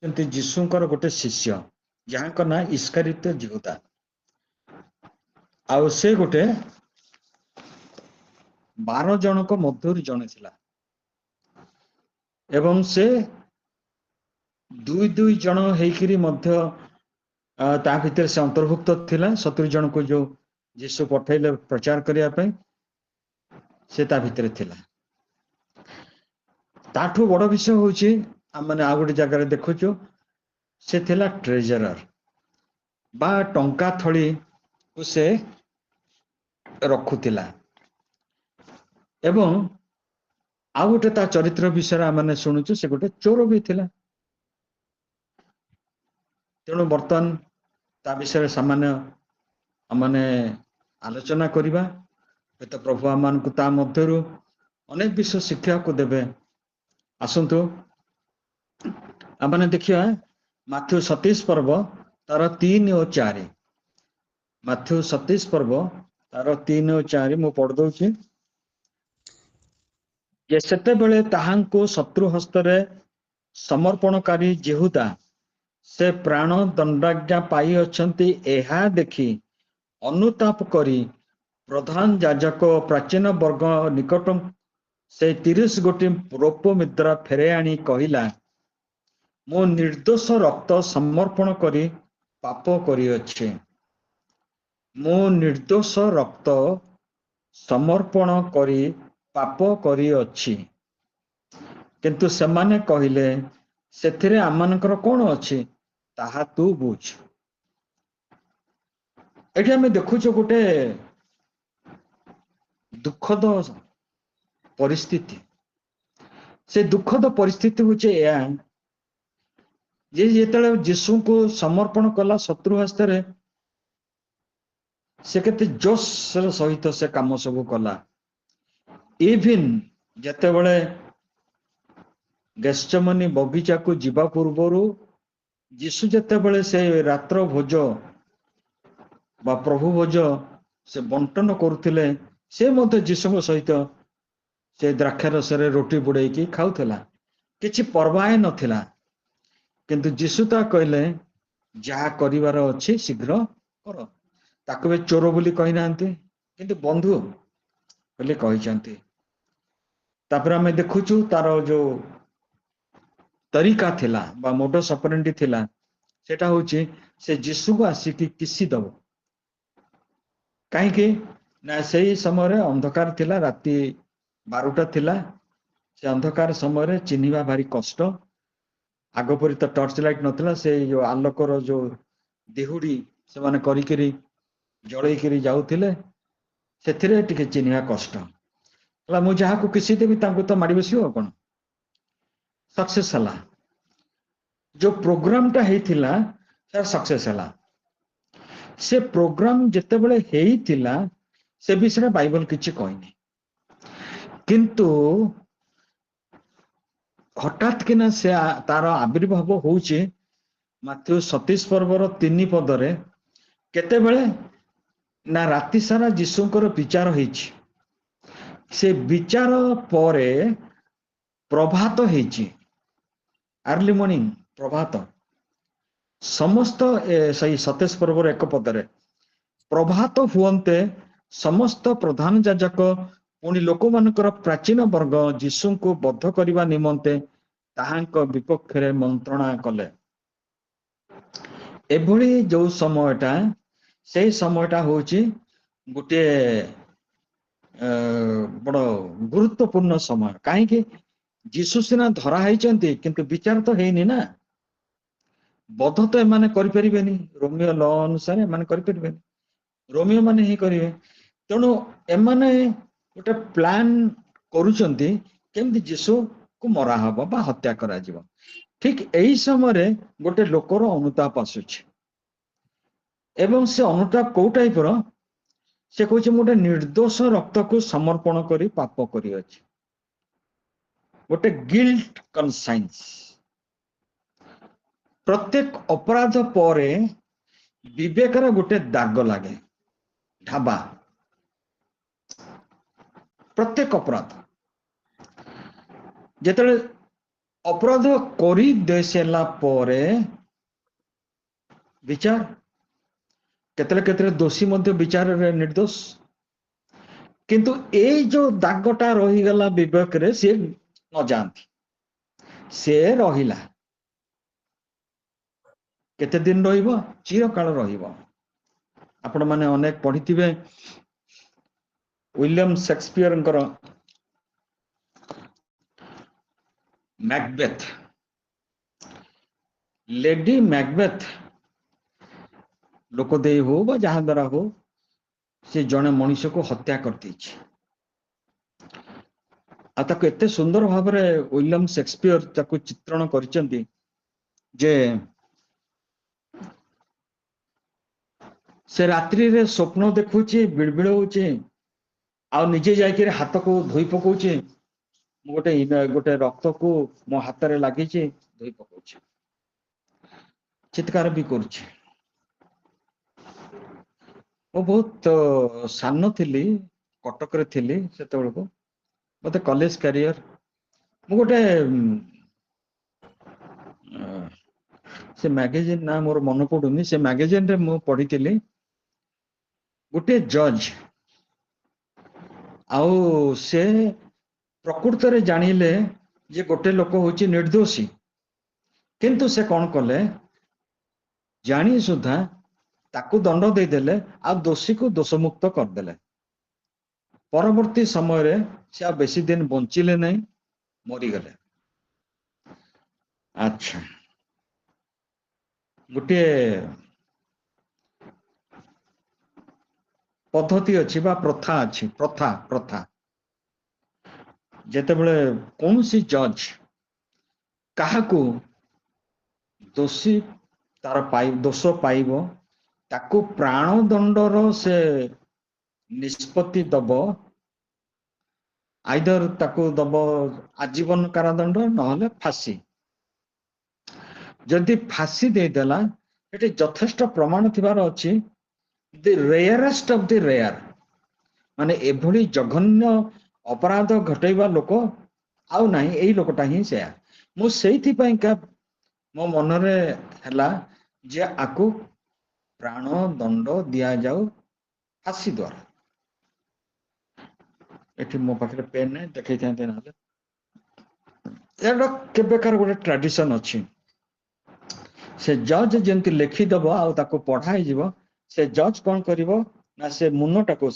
ଯୀଶୁଙ୍କର ଗୋଟେ ଶିଷ୍ୟ ଯାହାଙ୍କ ନାଁ ଇସ୍କାରିତ ଯିହୁଦା। ଆଉ ସେ ଗୋଟେ 12 ଜଣଙ୍କ ମଧ୍ୟରୁ ଜଣେ ଥିଲା ଏବଂ ସେ ଦୁଇ ଜଣ ହେଇକିରି ମଧ୍ୟ ତା ଭିତରେ ସେ ଅନ୍ତର୍ଭୁକ୍ତ ଥିଲା। 70 ଜଣଙ୍କୁ ଯୋଉ ଯୀଶୁ ପଠେଇଲେ ପ୍ରଚାର କରିବା ପାଇଁ ସେ ତା ଭିତରେ ଥିଲା। ତାଠୁ ବଡ ବିଷୟ ହଉଛି ଆମେ ଆଉ ଗୋଟେ ଜାଗାରେ ଦେଖୁଛୁ ସେ ଥିଲା ଟ୍ରେଜରର ବା ଟଙ୍କା ଥଳିକୁ ସେ ରଖୁଥିଲା। ଏବଂ ଆଉ ଗୋଟେ ତା ଚରିତ୍ର ବିଷୟରେ ଆମେ ଶୁଣୁଛୁ ସେ ଗୋଟେ ଚୋର ବି ଥିଲା। ତେଣୁ ବର୍ତ୍ତମାନ ତା ବିଷୟରେ ସାମାନ୍ୟ ମାନେ ଆଲୋଚନା କରିବା। ହୁଏତ ପ୍ରଭୁ ଆମମାନଙ୍କୁ ତା ମଧ୍ୟରୁ ଅନେକ ବିଷୟ ଶିକ୍ଷାକୁ ଦେବେ। ଆସନ୍ତୁ ଆମେ ଦେଖିବା ମାଥ୍ୟୁ 27 ପର୍ବ ତାର 3 ଓ 4। ମାଥ୍ୟୁ 27 ପର୍ବ ତାର 3 ଓ 4 ମୁଁ ପଢି ଦଉଛି। ଯେ ସେତେବେଳେ ତାହାଙ୍କୁ ଶତ୍ରୁ ହସ୍ତରେ ସମର୍ପଣକାରୀ ଯିହୁଦା ସେ ପ୍ରାଣ ଦଣ୍ଡାଜ୍ଞା ପାଇଅଛନ୍ତି ଏହା ଦେଖି ଅନୁତାପ କରି ପ୍ରଧାନ ଯାଜକ ପ୍ରାଚୀନ ବର୍ଗ ନିକଟ ସେ 30 ଗୋଟି ରୌପ୍ୟ ମୁଦ୍ରା ଫେରାଇ ଆଣି କହିଲା, ମୁଁ ନିର୍ଦ୍ଦୋଷ ରକ୍ତ ସମର୍ପଣ କରି ପାପ କରିଅଛି। ମୁଁ ନିର୍ଦ୍ଦୋଷ ରକ୍ତ ସମର୍ପଣ କରି ପାପ କରିଅଛି। କିନ୍ତୁ ସେମାନେ କହିଲେ, ସେଥିରେ ଆମମାନଙ୍କର କଣ ଅଛି? ତାହା ତୁ ବୁଝ। ଏଠି ଆମେ ଦେଖୁଛୁ ଗୋଟେ ଦୁଃଖଦ ପରିସ୍ଥିତି। ସେ ଦୁଃଖଦ ପରିସ୍ଥିତି ହଉଛି ଏହା ଯେ ଯେତେବେଳେ ଯୀଶୁଙ୍କୁ ସମର୍ପଣ କଲା ଶତ୍ରୁ ହସ୍ତରେ ସେ କେତେ ଜୋଶର ସହିତ ସେ କାମ ସବୁ କଲା। ଇଭିନ୍ ଯେତେବେଳେ ଗେତ୍ସେମନୀ ବଗିଚାକୁ ଯିବା ପୂର୍ବରୁ ଯୀଶୁ ଯେତେବେଳେ ସେ ରାତ୍ର ଭୋଜ ବା ପ୍ରଭୁ ଭୋଜ ସେ ବଣ୍ଟନ କରୁଥିଲେ, ସେ ମଧ୍ୟ ଯୀଶୁଙ୍କ ସହିତ ସେ ଦ୍ରାକ୍ଷା ରସରେ ରୁଟି ବୁଡେଇକି ଖାଉଥିଲା। କିଛି ପରବାହ ନଥିଲା। କିନ୍ତୁ ଯୀଶୁ ତା କହିଲେ, ଯାହା କରିବାର ଅଛି ଶୀଘ୍ର କର। ତାକୁ ବି ଚୋର ବୋଲି କହିନାହାନ୍ତି, କିନ୍ତୁ ବନ୍ଧୁ ବୋଲି କହିଛନ୍ତି। ତାପରେ ଆମେ ଦେଖୁଛୁ ତାର ଯୋଉ ତରିକା ଥିଲା ବା ମୋଡସ୍ ଅପରେଣ୍ଡି ଥିଲା, ସେଟା ହଉଛି ସେ ଯୀଶୁକୁ ଆସିକି କିସି ଦବ। କାହିଁକି ନା ସେଇ ସମୟରେ ଅନ୍ଧକାର ଥିଲା, ରାତି 12ଟା ଥିଲା। ସେ ଅନ୍ଧକାର ସମୟରେ ଚିହ୍ନିବା ଭାରି କଷ୍ଟ। ଆଗ ପରି ତ ଟର୍ଚ ଲାଇଟ ନଥିଲା। ସେଇ ଯୋଉ ଆଲୋକର ଯୋଉ ଦିହୁଡି ସେମାନେ କରିକିରି ଜଳେଇକିରି ଯାଉଥିଲେ, ସେଥିରେ ଟିକେ ଚିହ୍ନିବା କଷ୍ଟ ହେଲା। ମୁଁ ଯାହାକୁ କିସି ଦେବି ତାଙ୍କୁ ତ ମାଡି ବସିବ ଆଉ କଣ। ସକ୍ସେସ୍ ହେଲା। ଯୋଉ ପ୍ରୋଗ୍ରାମ ଟା ହେଇଥିଲା ସେଟା ସକ୍ସେସ୍ ହେଲା। ସେ ପ୍ରୋଗ୍ରାମ ଯେତେବେଳେ ହେଇଥିଲା ସେ ବିଷୟରେ ବାଇବଲ କିଛି କହିନି। କିନ୍ତୁ ହଠାତ୍ କିନା ସେ ତାର ଆବିର୍ଭାବ ହଉଛି ମାଥ୍ୟୁ 27 ପର୍ବର 3 ପଦରେ। କେତେବେଳେ ନା ରାତି ସାରା ଯୀଶୁଙ୍କର ବିଚାର ହେଇଛି। ସେ ବିଚାର ପରେ ପ୍ରଭାତ ହେଇଛି। ଆର୍ଲି ମର୍ଣ୍ଣିଂ ପ୍ରଭାତ। ସମସ୍ତ ସେଇ 27 ପର୍ବର 1 ପଦରେ ପ୍ରଭାତ ହୁଅନ୍ତେ ସମସ୍ତ ପ୍ରଧାନ ଯାଜକ ପୁଣି ଲୋକମାନଙ୍କର ପ୍ରାଚୀନ ବର୍ଗ ଯୀଶୁଙ୍କୁ ବଧ କରିବା ନିମନ୍ତେ ତାହାଙ୍କ ବିପକ୍ଷରେ ମନ୍ତ୍ରଣା କଲେ। ଏଭଳି ଯୋଉ ସମୟଟା, ସେଇ ସମୟଟା ହଉଛି ଗୋଟିଏ ବଡ ଗୁରୁତ୍ୱପୂର୍ଣ୍ଣ ସମୟ। କାହିଁକି? ଯୀଶୁ ସିନା ଧରା ହେଇଛନ୍ତି, କିନ୍ତୁ ବିଚାର ତ ହେଇନି ନା। ବଧ ତ ଏମାନେ କରିପାରିବେନି। ରୋମୀୟ ଲ ଅନୁସାରେ ଏମାନେ କରିପାରିବେନି। ରୋମୀୟ ମାନେ ହିଁ କରିବେ। ତେଣୁ ଏମାନେ ଗୋଟେ ପ୍ଲାନ କରୁଛନ୍ତି, କେମିତି ଯୀଶୁକୁ ମରାହବ ବା ହତ୍ୟା କରାଯିବ। ଠିକ ଏଇ ସମୟରେ ଗୋଟେ ଲୋକର ଅନୁତାପ ଆସୁଛି। ଏବଂ ସେ ଅନୁତାପ କୋଉ ଟାଇପର? ସେ କହୁଛି ମୁଁ ଗୋଟେ ନିର୍ଦ୍ଦୋଷ ରକ୍ତକୁ ସମର୍ପଣ କରି ପାପ କରିଅଛି। ଗୋଟେ ଗିଲ୍ଟ କନସାଇନ୍ସ। ପ୍ରତ୍ୟେକ ଅପରାଧ ପରେ ବିବେକର ଗୋଟେ ଦାଗ ଲାଗେ, ଢାବା। ପ୍ରତ୍ୟେକ ଅପରାଧ ଯେତେବେଳେ अपराध करी दे सारा परे विचार केतले केतले दोषी मध्य विचार रे निर्दोष किंतु ए जो दागटा रही गला विवेक रे से न जानती से रहिला केते दिन रहिबो चिरकाल रहिबो आपण माने अनेक पढ़िथिबे William Shakespeare Macbeth Lady Macbeth लोक दे हो बा जहां द्वारा हो से जने मनुष्य को हत्या कर दीछि आ ताको एते सुंदर भाव रे विलियम शेक्सपियर ताको चित्रण करचंती जे से रात्रि रे स्वप्न देखुची बिड़बिड़ होची आ निजे जाके हाथ को धोई पकाउची गोटे गोटे रक्त को मो हाथ रे लागी धोई पकाउची चित्कार भी करुची वो बहुत सान थी कटक रे थी से मत कॉलेज कैरियर मु गोटे से मैगजीन ना मोर मन पड़ुनी से मैगजीन रे मु पढ़ी गोटे जज आउ से प्रकृत रे जानिले जे गोटे लोक होची निर्दोषी किंतु से कौन कले जानी सुधा ताकू दंड दे देले आ दोषी को दोषमुक्त कर देले परवर्ती समय रे से आ बेसी दिन बंचिले नहीं मरी गले अच्छा गोटे पद्धति अच्छी बा प्रथा अच्छी प्रथा प्रथा जेते बळे कौन सी जज काहाकू दोषी तार पाई दोष पाइबो ताकू प्राण दंडर से निष्पत्ति दब आइदर ताकू दब आजीवन कारादंड नहले फांसी जदि फांसी दे देला एटे यथेष्ट प्रमाण थिबार अछि the rarest of the rare माने एभली जघन्य अपराध घटैबा लोक आउ नाही एई लोकटा ही से मु सेइथि पई का मो मनरे हला जे आकू प्राण दंड दिया जाऊ फांसी द्वारा एठी मो पाखरे पेन नै देखै थाते नाले एडो केबेकार गोटे ट्रेडिशन अछि से जज जेंति लेखि दबो आ ताको पढ़ाई जीवो से जज कौन करिवो ना से मुन्नटा को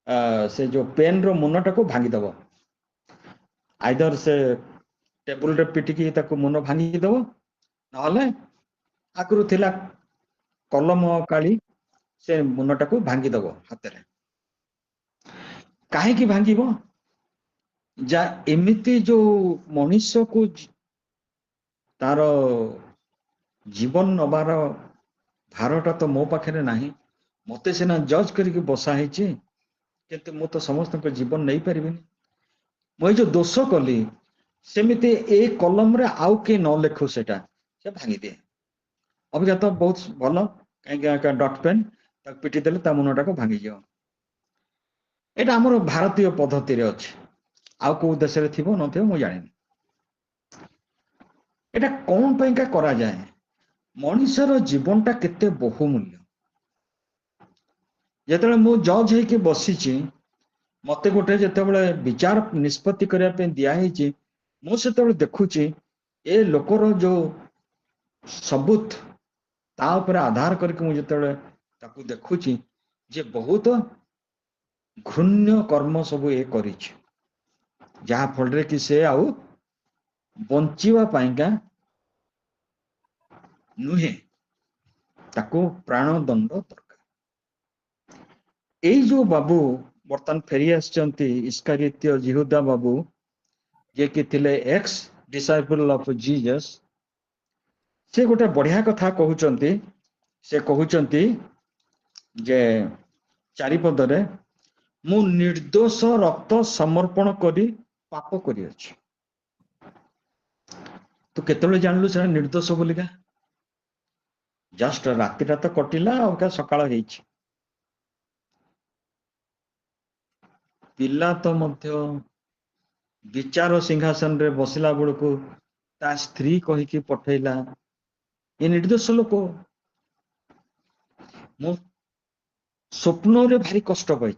से जो पेन रो मुन्नटा को भांगी दबो आइदर से टेबल रे पिटिकी ताको मुन्न भांगी दबो नहले आकरू थिला कलम काली से मुन्नटा को भांगी दबो हाथ रे काहे की भांगीबो जा एमिति जो मनुष्य को तार जीवन नबार भारटा तो मो पाखे नहीं मते सिना जज करके बसा है किंतु मु तो समस्त जीवन नहीं पारि मुझे जो दोष कली सेमिति ए कलम रे आउ के न लेखु सेटा से भांगी दिए अभिज्ञा तो बहुत भल कहीं डट पेन तक पिटी देले ता मुनटा को भांगी जाओ एटा हमर भारतीय पद्धति रे अछि आउ को देश रे थिबो न थिबो मु जानि एटा कोन पई का करा जाए मनुष्यर जीवनटा केते बहुमूल्य जेतेबेले मु जज है कि बसीची मते गोटे जेतेबेले विचार निष्पत्ति करिया पे दिया है मु सेतेबेले देखुची ए लोकर जो सबूत ता ऊपर आधार करके मु जेतेबेले ताकू देखुची जे बहुत घृण्य कर्म सब ए करिछि जहा फल रे कि से आउ बंचिवा पाइका नुहे ताको प्राण दंड दरकार एई जो बाबू बर्तन फेरी आछंती इस्कारियोत यहूदा बाबू जे कि थिले एक्स डिसाइपल ऑफ जीसस से गोटे बढ़िया कथा कहउचंती से कहउचंती जे चारिपदरे मु निर्दोष रक्त समर्पण करी पाप करी अछि तो केतले जानलु से निर्दोष बोलिका जस्ट रातिटा तो कटिला और का सकाळ हेछि पिला तो मध्य विचार सिंहासन रे बसिला बेलू ता स्त्री कहीकि पठेला ये निर्दोष लोक मु स्वप्न रे भारी कष्ट पाई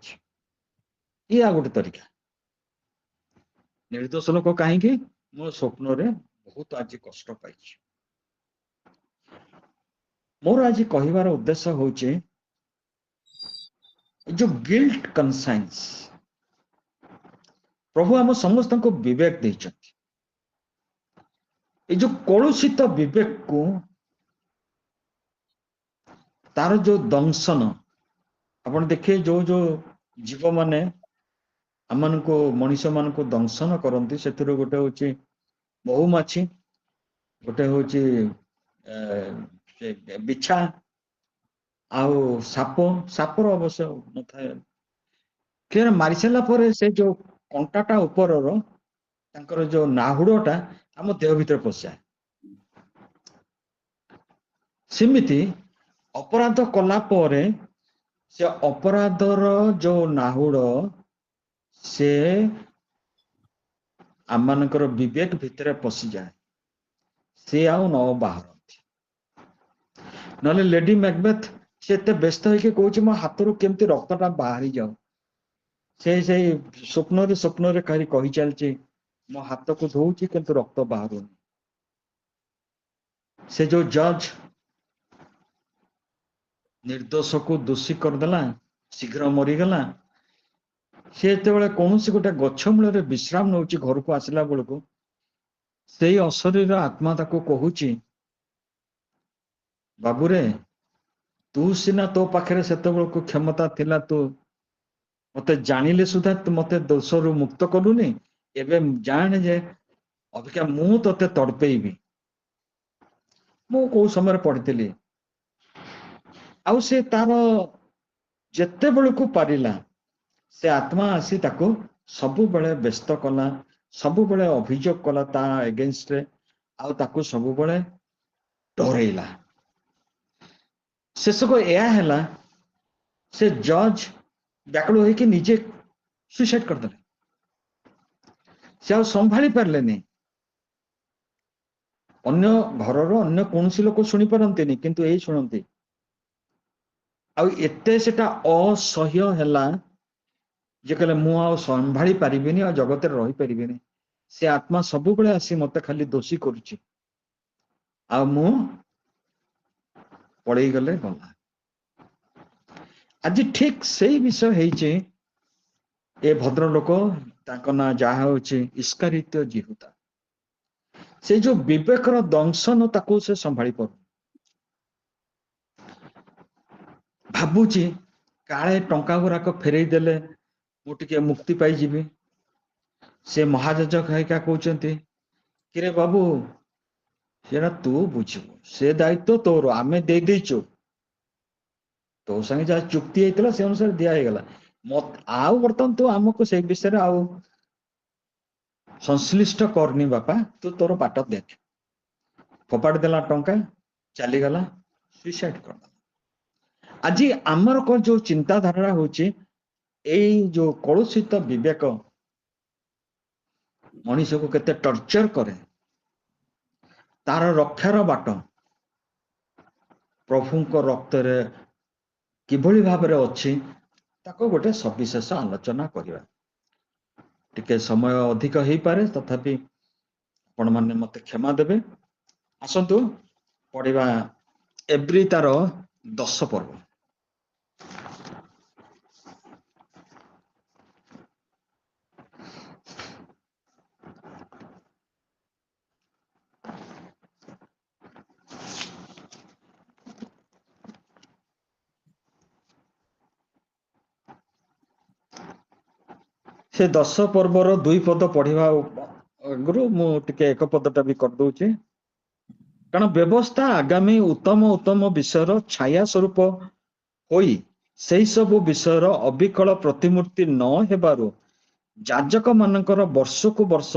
ये आ गोटे तरीका निर्दोष लोक कहीं मो स्वप्न रे बहुत आज कष्ट पाई मोर आज कहबार उद्देश्य होचे जो गिल्ट कन्साइंस प्रभु आम समस्त को विवेक देइछथि ये जो कलुषित विवेक को तार जो दंशन अपन देखिए जो जो जीव माने आमन को मनुष्य मान को दंशन करती से गोटे हूँ बहुमाछी गोटे हूँ बिछा आउ साप सापर अवश्य न था कि मारी सारा पर से जो कंटाटा ऊपर जो नाहुड़टा आम देह भीतर पशाए सेमिति अपराध कला परे से अपराधर जो नाहुड़ से आम विवेक भितर पशि जाए से आउ न बाहर नले लेडी मैकबेथ से एते व्यस्त होके कहूँ मो हाथ रू केमती रक्तटा बाहरी जाऊ से स्वप्न रे कही चलची मो हाथ को धोची किंतु रक्त बाहर से जो जज निर्दोष को दोषी करदेला शीघ्र मरीगला से कौन गोटे गछ मूल विश्राम नौ घर को आसला बेलू से अशरीर आत्मा ताको कहूची बाबूरे तू सीना तो पाखे से क्षमता थिला तू मत जानिले सुधा तू मत दोषरू मुक्त कलुनी एवं जान जे अबिका मु ते तड़पेबी मु को समय पढ़ी आउ से तार जेते बेलू पारिला से आत्मा आसी ताको सबु बेले व्यस्त कला सबु बेले अभियोग कला ता एगेंस्ट रे आउ ताको सबु बेले डरेला शेष को यह है से जज व्याकुल होके निजे सुसाइड करदे से आ संभाली पारे अन्य घर अन्य कौन लोक शुणी पारती किंतु यही शुणती आते से असह्य है जे कहले मु आ संभाली पारिबिनी आ जगत रही पारिबिनी से आत्मा सब बेले आसी मत खाली दोषी करुची आ मु पड़े गले गला आज ठीक से विषय है ए भद्र लोक ना जहा हूँ इस्कारित जिहुदा से जो विवेक दंशन ताकू से संभाली पार भावुची काले टंका गुराक फेरई देले मुझे मुक्ति पाई से महाजाजक हाइका कहते कि बाबू सेरा तू बुझू से दायित्व तोर आमे दे देचु तो संगे जहाँ चुक्ति होता से अनुसार दिगला मत आउ बर्तमान तू आमको से विषय आउ संश्लिष्ट करनी बापा तू तोर बाट देख फोपाड़ देला टंका चलीगला सुइसाइड कर आज आमर को जो चिंताधारा होची जो कलुषित विवेक मनीष को केते टर्चर करे तार रक्षार बाट प्रभु रक्त रे किभली भाव अच्छी ताको गोटे सविशेष आलोचना करवा टिके समय अधिक हो पारे तथापि आपण माने मते क्षमा देबे आसंतु पढ़िबा एब्री तार 10 पर्व से 10 पर्वर 2 पद पढ़िबा गुरु मु टिके एक पदटा भी कर दूची कारण व्यवस्था आगामी उत्तम उत्तम विषय छाया स्वरूप होई सेही सब विषय अविकल प्रतिमूर्ति न हेबारु जाजक मानकर वर्ष को वर्ष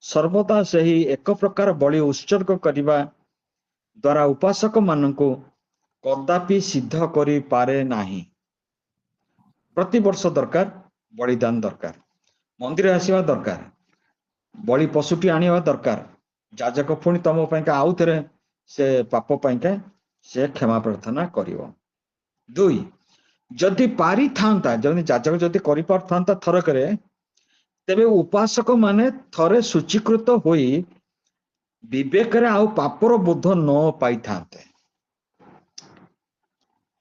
सर्वदा सही एक प्रकार बलि उत्सर्ग करने द्वारा उपासक मानक कदापि सिद्ध करि पारे नाही प्रति वर्ष दरकार बलिदान दरकार मंदिर आसवा दरकार बलि पशुटी आनिबा दरकार याजक पुणी तुम पाइका आउ थे से पाप पाइका से क्षमा प्रार्थना करिवो। 2 जदि पारी थांता जदि याजक जदि करि पारथांता थर करे तेबे उपासक माने थरे सूचीकृत होई विवेक रे आउ पापर बोध न पाई थांते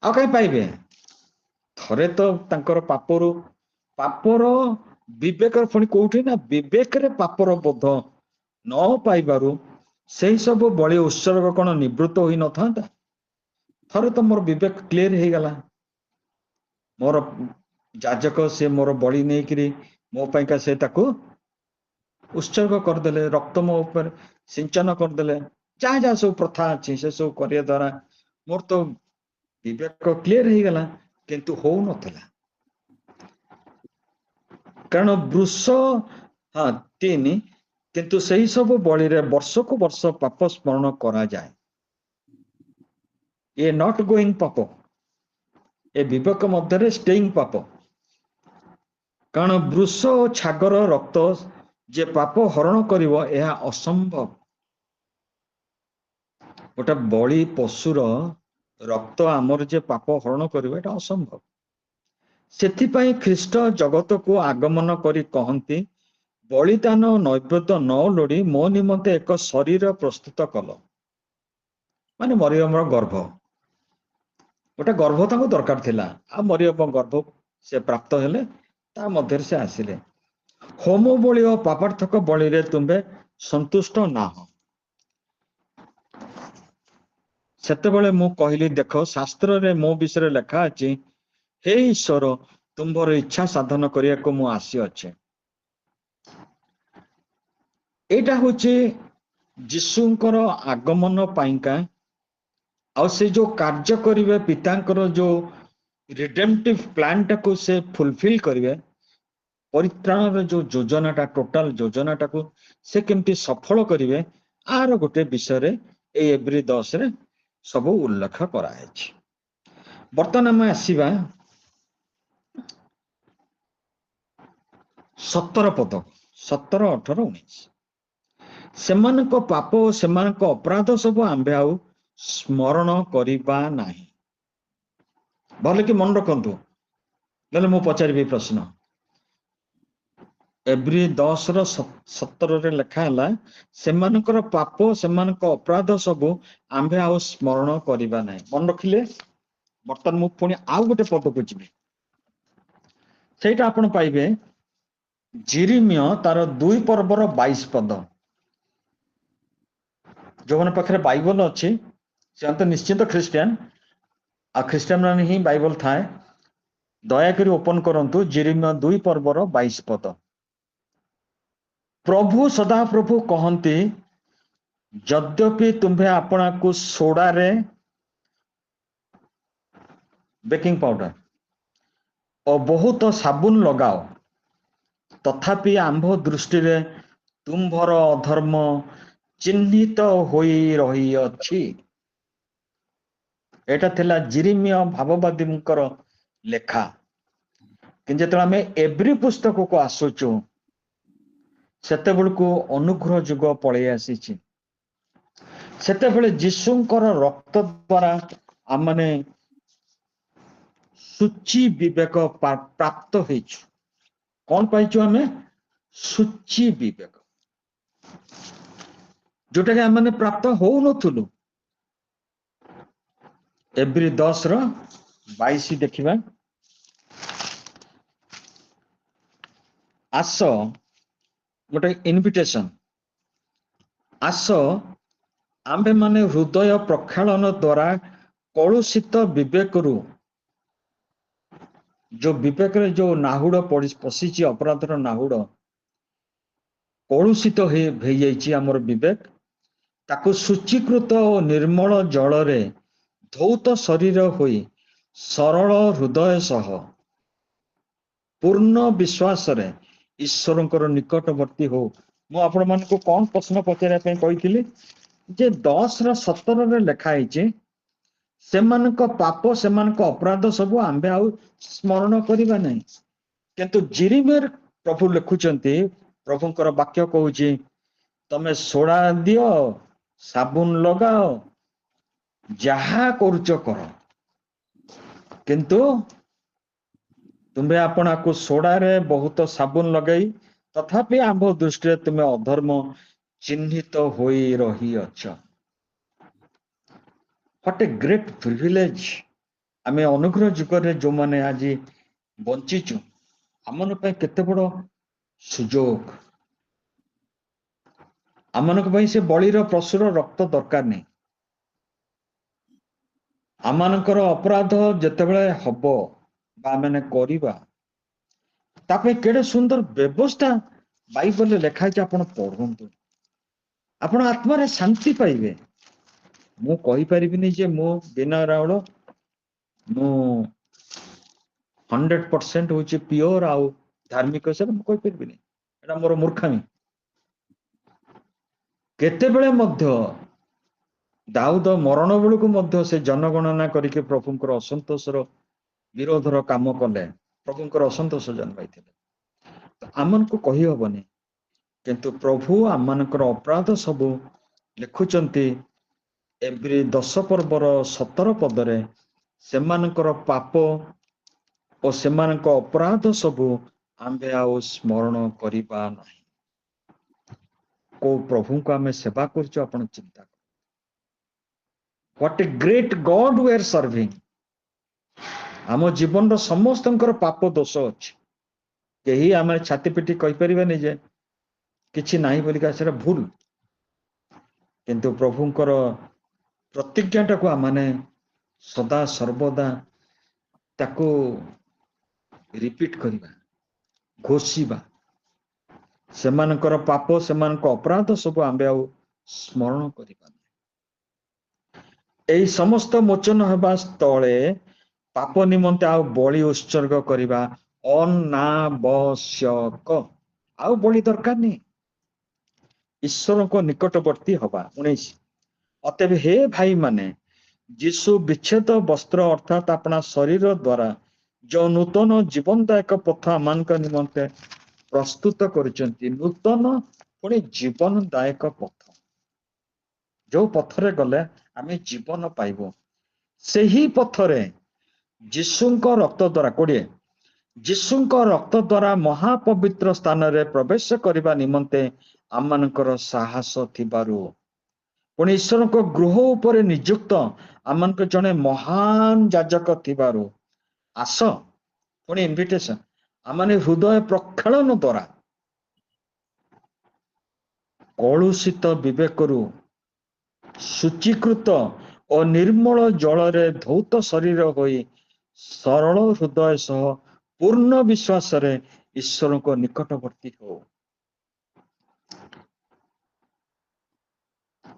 आ कहीं पाइबे थरे तो तांकर पापर विवेक पुणी कोठी ना विवेक रे पापर बोध न पाइबारु से सब बलि उत्सर्ग कौन निवृत्त होई न था थरे तो मोर विवेक क्लियर हो गला मोर याजक से मोर बलि नहीं करी मो पाइका से ताकू उत्सर्ग करदेले रक्त मो ऊपर सिंचन करदेले जहाँ जहाँ सब प्रथा अच्छी से सब करिया द्वारा मोर तो विवेक क्लियर हो गला किंतु हो नथिला कारण वृष हाँ 3 किंतु सही सब बलि रे वर्ष को वर्ष पाप स्मरण करा जाए ये नॉट गोइंग पाप ए विवेक मध्य स्टेइंग पाप कारण वृष और छागर रक्त जे पाप हरण करिवो यह असंभव गोटे बलि पशुर रक्त आमर जे पाप हरण करिवो एटा असंभव सेथिपाई ख्रीष्ट जगत को आगमन करी कहंती बलिदान नैवेद्य न लोड़ी मो निमंते एक शरीर प्रस्तुत कल माने मरियम गर्भ गोटे गर्भ तांको दरकार थिला आ मरियम गर्भ से प्राप्त हेले ता मध्य से आसिले होम बलि और पापार्थक बलि रे तुम्बे संतुष्ट ना हो सेतेबेले मु कहली देखो शास्त्र रे मो विषय लेखा अछि हे ईश्वर तुम्हार इच्छा साधन करिया को मु आसी अच्छे एटा होचे जीशुंकर आगमन पाइका और से जो कार्य करिवे पितांकर जो रिडेम्पटिव प्लान टाको से फुलफिल करिवे परित्राण जो योजनाटा टोटाल योजनाटा को से केमती सफल करिवे आर गोटे विषय रे ए एब्री 10 रे सब उल्लेख कराए बर्तमान आम आसीबा 17 पद 17 18 19 सेमानक पाप सेमानक अपराध सब आंबे आउ स्मरण करिबा नाही भले कि मन रखंतु नले मु पचारिबे प्रश्न एब्री 10 रो 17 रे लेखा हला सेमानकर पाप सेमानक अपराध सब आंबे आउ स्मरण करिबा नाही मन रखिले बर्तमान मु पुणी आउ गोटे पद को जिबे सेटा आपण पाइबे जिरिमिय तार 2 पर्वर 22 पद जो मन पाखरे बाइबल अछि से तो निश्चित ख्रिस्टियन आ ख्रिस्टियन मान ही बाइबल थाए दयाकरी ओपन करंतु जिरिमिय 2 पर्वर 22 पद प्रभु सदा प्रभु कहंती यद्यपि तुम्हें अपना को सोडा रे बेकिंग पाउडर और बहुत साबुन लगाओ तथापि आंभ दृष्टि रे तुम्भर अधर्म चिन्हित होई रही अछि एटा थिला जिरिमिय भाववादींकर लेखा कि जेतला में एव्री पुस्तक को आसुचु सेते बेलको अनुग्रह जुग पळै आसीछि सेते बेले जीशुंकर रक्त द्वारा आमने सूची विवेक प्राप्त होइछु कौन पाइछु आमे सूची विवेक जोटा के आमने प्राप्त हो नथुलु एब्री 10 रो 22 देखिबा आस गोटे इनविटेशन आस आंबे माने हृदय प्रक्षालन द्वारा कलुषित विवेक रु जो विवेक रे जो नाहुड़ पशिची अपराधर नाहुड़ कलुषित हो जाइछि हमर विवेक ताको सूचीकृत और निर्मल जल रे धौत शरीर होई सरल हृदय सह पूर्ण विश्वास रे ईश्वरंकर निकटवर्ती हो मु आपण मान को कौन प्रश्न पचारे पे कहिथिली जे 10 रो 17 रे लेखा हिचे सेमानक पाप सेमानक अपराध सब आंबे आउ स्मरण करिबा नहीं किंतु जिरिमेर प्रभु लिखुचंती ପ୍ରଭୁଙ୍କର ବାକ୍ୟ କହୁଛି ତମେ ସୋଡ଼ା ଦିଅ, ସାବୁନ ଲଗାଅ, ଯାହା କରୁଛ କର, କିନ୍ତୁ ତୁମେ ଆପଣଙ୍କୁ ସୋଡ଼ାରେ ବହୁତ ସାବୁନ ଲଗାଇ ତଥାପି ଆମ୍ଭ ଦୃଷ୍ଟିରେ ତୁମେ ଅଧର୍ମ ଚିହ୍ନିତ ହୋଇ ରହିଅଛ। What a great privilege! ଆମେ ଅନୁଗ୍ରହ ଯୁଗରେ ଯୋଉମାନେ ଆଜି ବଞ୍ଚିଛୁ, ଆମମାନଙ୍କ ପାଇଁ କେତେ ବଡ଼ ସୁଯୋଗ। ଆମମାନଙ୍କ ପାଇଁ ସେ ବଳିର ପଶୁର ରକ୍ତ ଦରକାର ନାହିଁ। ଆମମାନଙ୍କର ଅପରାଧ ଯେତେବେଳେ ହବ ବା ଆମେ କରିବା, ତା ପାଇଁ କେଡ଼େ ସୁନ୍ଦର ବ୍ୟବସ୍ଥା ବାଇବଲରେ ଲେଖା ହେଇଛି। ଆପଣ ପଢନ୍ତୁ, ଆପଣ ଆତ୍ମାରେ ଶାନ୍ତି ପାଇବେ। ମୁଁ କହିପାରିବିନି ଯେ ମୁଁ ବିନୟ ରାଉଳ ମୁଁ 100% ହଉଛି ପିଓର ଆଉ ଧାର୍ମିକ ହିସାବରେ ମୁଁ କହିପାରିବିନି, ଏଟା ମୋର ମୂର୍ଖାମୀ। କେତେବେଳେ ମଧ୍ୟ ଦାଉଦ ମରଣ ବେଳକୁ ମଧ୍ୟ ସେ ଜନଗଣନା କରିକି ପ୍ରଭୁଙ୍କର ଅସନ୍ତୋଷର ବିରୋଧର କାମ କଲେ, ପ୍ରଭୁଙ୍କର ଅସନ୍ତୋଷ ଜନ୍ମାଇଥିଲେ। ଆମମାନଙ୍କୁ କହିହବନି, କିନ୍ତୁ ପ୍ରଭୁ ଆମମାନଙ୍କର ଅପରାଧ ସବୁ ଲେଖୁଛନ୍ତି। ଏଭ୍ରି 10 ପର୍ବର 17 ପଦରେ ସେମାନଙ୍କର ପାପ ଓ ସେମାନଙ୍କ ଅପରାଧ ସବୁ ଆମ୍ଭେ ଆଉ ସ୍ମରଣ କରିବା ନାହିଁ। କୋଉ ପ୍ରଭୁଙ୍କୁ ଆମେ ସେବା କରୁଛୁ ଆପଣ ଚିନ୍ତା କର। What a great God we are serving! ଆମ ଜୀବନର ସମସ୍ତଙ୍କର ପାପ ଦୋଷ ଅଛି। କେହି ଆମେ ଛାତି ପିଟି କହିପାରିବାନି ଯେ କିଛି ନାହିଁ ବୋଲିକା, ସେଟା ଭୁଲ। କିନ୍ତୁ ପ୍ରଭୁଙ୍କର ପ୍ରତିଜ୍ଞାଟାକୁ ଆମେ ସଦା ସର୍ବଦା ତାକୁ ରିପିଟ କରିବା, ଘୋଷିବା। ସେମାନଙ୍କର ପାପ, ସେମାନଙ୍କ ଅପରାଧ ସବୁ ଆମ୍ଭେ ଆଉ ସ୍ମରଣ କରିବା। ଏହି ସମସ୍ତ ମୋଚନ ହେବା ସ୍ଥଳେ ପାପ ନିମନ୍ତେ ଆଉ ବଳି ଉତ୍ସର୍ଗ କରିବା ଅନାବଶ୍ୟକ। ଆଉ ବଳି ଦରକାର ନାହିଁ। ଈଶ୍ୱରଙ୍କ ନିକଟବର୍ତ୍ତୀ ହବା। 19 ଅତଏବ ହେ ଭାଇ ମାନେ, ଯୀଶୁ ବିଚ୍ଛେଦ ବସ୍ତ୍ର ଅର୍ଥାତ୍ ଆପଣା ଶରୀର ଦ୍ୱାରା ଯୋଉ ନୂତନ ଜୀବନଦାୟକ ପଥ ଆମମାନଙ୍କ ନିମନ୍ତେ ପ୍ରସ୍ତୁତ କରିଛନ୍ତି, ନୂତନ ପୁଣି ଜୀବନଦାୟକ ପଥ, ଯୋଉ ପଥରେ ଗଲେ ଆମେ ଜୀବନ ପାଇବୁ, ସେହି ପଥରେ ଯୀଶୁଙ୍କ ରକ୍ତ ଦ୍ୱାରା 20 ଯୀଶୁଙ୍କ ରକ୍ତ ଦ୍ୱାରା ମହାପବିତ୍ର ସ୍ଥାନରେ ପ୍ରବେଶ କରିବା ନିମନ୍ତେ ଆମମାନଙ୍କର ସାହସ ଥିବାରୁ, ପୁଣି ଈଶ୍ୱରଙ୍କ ଗୃହ ଉପରେ ନିଯୁକ୍ତ ଆମମାନଙ୍କ ଜଣେ ମହାନ ଯାଜକ ଥିବାରୁ, ଆସ। ପୁଣି ଇନଭିଟେସନ, ଆମମାନେ ହୃଦୟ ପ୍ରକ୍ଷାଳନ ଦ୍ୱାରା କଳୁଷିତ ବିବେକରୁ ଶୁଚୀକୃତ ଓ ନିର୍ମଳ ଜଳରେ ଧୌତ ଶରୀର ହୋଇ ସରଳ ହୃଦୟ ସହ ପୂର୍ଣ୍ଣ ବିଶ୍ୱାସରେ ଈଶ୍ୱରଙ୍କ ନିକଟବର୍ତ୍ତୀ ହଉ।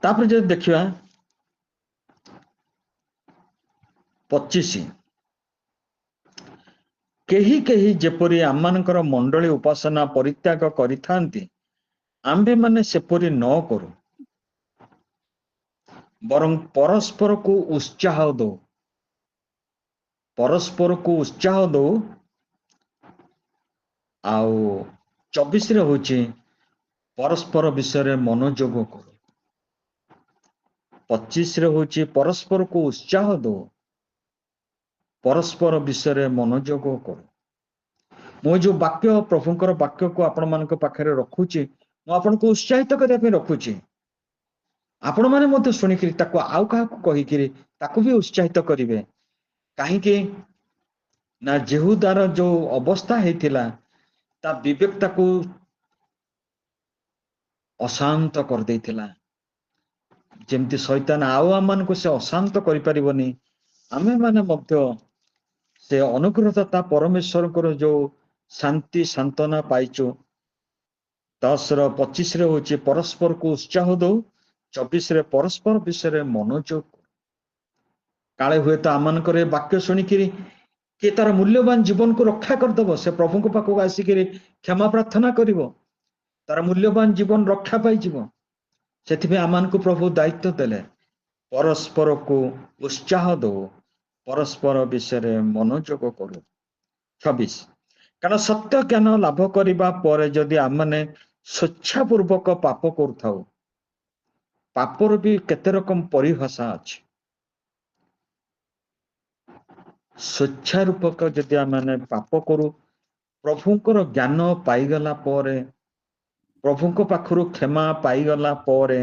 ତାପରେ ଯଦି ଦେଖିବା 25 କେହି କେହି ଯେପରି ଆମମାନଙ୍କର ମଣ୍ଡଳୀ ଉପାସନା ପରିତ୍ୟାଗ କରିଥାନ୍ତି, ଆମ୍ଭେମାନେ ସେପରି ନ କରୁ, ବରଂ ପରସ୍ପରକୁ ଉତ୍ସାହ ଦଉ। ପରସ୍ପରକୁ ଉତ୍ସାହ ଦଉ। ଆଉ 24 ହଉଛି ପରସ୍ପର ବିଷୟରେ ମନୋଯୋଗ କରୁ। 25 ହଉଛି ପରସ୍ପରକୁ ଉତ୍ସାହ ଦଉ, ପରସ୍ପର ବିଷୟରେ ମନୋଯୋଗ କରୁ। ମୁଁ ଯୋଉ ବାକ୍ୟ, ପ୍ରଭୁଙ୍କର ବାକ୍ୟକୁ ଆପଣମାନଙ୍କ ପାଖରେ ରଖୁଛି, ମୁଁ ଆପଣଙ୍କୁ ଉତ୍ସାହିତ କରିବା ପାଇଁ ରଖୁଛି। ଆପଣମାନେ ମଧ୍ୟ ଶୁଣିକିରି ତାକୁ ଆଉ କାହାକୁ କହିକିରି ତାକୁ ବି ଉତ୍ସାହିତ କରିବେ। କାହିଁକି ନା ଯେହୁଦାର ଯୋଉ ଅବସ୍ଥା ହେଇଥିଲା, ତା ବିବେକ ତାକୁ ଅଶାନ୍ତ କରିଦେଇଥିଲା। ଯେମିତି ଶୈତାନ ଆଉ ଆମମାନଙ୍କୁ ସେ ଅଶାନ୍ତ କରିପାରିବନି, ଆମେମାନେ ମଧ୍ୟ ସେ ଅନୁଗ୍ରହଦାତା ପରମେଶ୍ୱରଙ୍କର ଯୋଉ ଶାନ୍ତି ସାନ୍ତ୍ୱନା ପାଇଛୁ। 10-25 ହଉଛି ପରସ୍ପରକୁ ଉତ୍ସାହ ଦଉ, 24 ପରସ୍ପର ବିଷୟରେ ମନୋଯୋଗ। କାଳେ ହୁଏତ ଆମମାନଙ୍କର ଏ ବାକ୍ୟ ଶୁଣିକିରି କିଏ ତାର ମୂଲ୍ୟବାନ ଜୀବନକୁ ରକ୍ଷା କରିଦବ, ସେ ପ୍ରଭୁଙ୍କ ପାଖକୁ ଆସିକିରି କ୍ଷମା ପ୍ରାର୍ଥନା କରିବ, ତାର ମୂଲ୍ୟବାନ ଜୀବନ ରକ୍ଷା ପାଇଯିବ। ସେଥିପାଇଁ ଆମମାନଙ୍କୁ ପ୍ରଭୁ ଦାୟିତ୍ୱ ଦେଲେ, ପରସ୍ପରକୁ ଉତ୍ସାହ ଦଉ, ପରସ୍ପର ବିଷୟରେ ମନୋଯୋଗ କରୁ। 26 କାରଣ ସତ୍ୟ ଜ୍ଞାନ ଲାଭ କରିବା ପରେ ଯଦି ଆମମାନେ ସ୍ୱଚ୍ଛାପୂର୍ବକ ପାପ କରୁଥାଉ। ପାପର ବି କେତେ ରକମ ପରିଭାଷା ଅଛି। ସ୍ୱଚ୍ଛାରୂପକ ଯଦି ଆମେ ପାପ କରୁ, ପ୍ରଭୁଙ୍କର ଜ୍ଞାନ ପାଇଗଲା ପରେ, ପ୍ରଭୁଙ୍କ ପାଖରୁ କ୍ଷମା ପାଇଗଲା ପରେ,